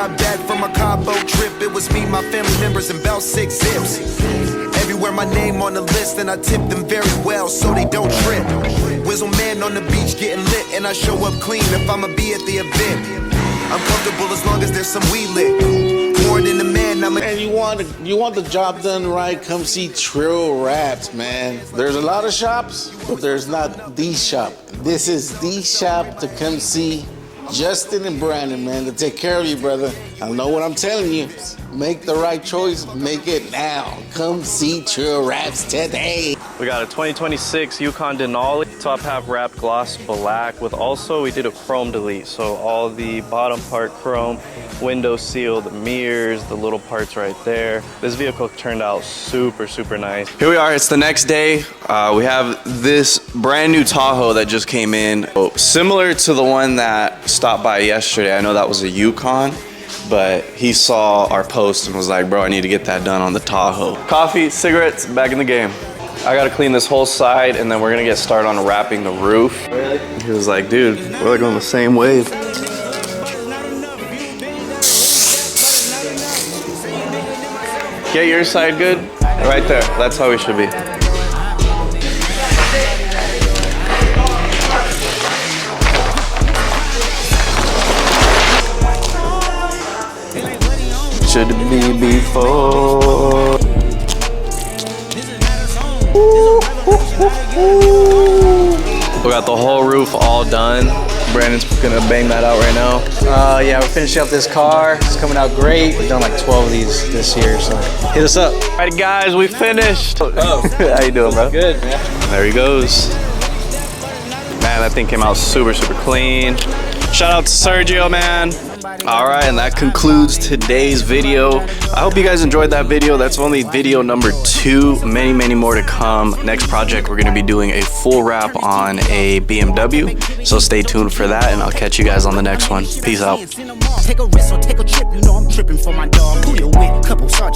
got back from a Cabo trip, it was me, my family members, and about 6 zips. Everywhere my name on the list, and I tip them very well so they don't trip. Whizzle man on the beach getting lit, and I show up clean if I'ma be at the event. I'm comfortable as long as there's some weed lit. More than a man, I'm a... And you want the job done right, come see Trill Wrapz, man. There's a lot of shops, but there's not the shop. This is the shop to come see. Justin and Brandon, man, to take care of you, brother. I know what I'm telling you. Make the right choice. Make it now. Come see Trill Wrapz today. We got a 2026 Yukon Denali, top half wrapped gloss black with also we did a chrome delete. So all the bottom part chrome, window seal, the mirrors, the little parts right there. This vehicle turned out super, super nice. Here we are, it's the next day. We have this brand new Tahoe that just came in. Similar to the one that stopped by yesterday. I know that was a Yukon, but he saw our post and was like, bro, I need to get that done on the Tahoe. Coffee, cigarettes, back in the game. I gotta clean this whole side and then we're gonna get started on wrapping the roof. Really? He was like, dude, we're like on the same wave. Get your side good? Right there, that's how we should be. Should be before. We got the whole roof all done. Brandon's gonna bang that out right now. Yeah, we're finishing up this car. It's coming out great. We've done like 12 of these this year, so hit us up. All right, guys, we finished. Oh. How you doing, bro? Good, man. There he goes. Man, that thing came out super, super clean. Shout out to Sergio, man. All right, and that concludes today's video. I hope you guys enjoyed that video. That's only video number 2. Many, many more to come. Next project, we're gonna be doing a full wrap on a BMW. So stay tuned for that, and I'll catch you guys on the next one. Peace out. Take a risk or take a trip, you know I'm tripping for my dog. Who you with? Couple sergeants.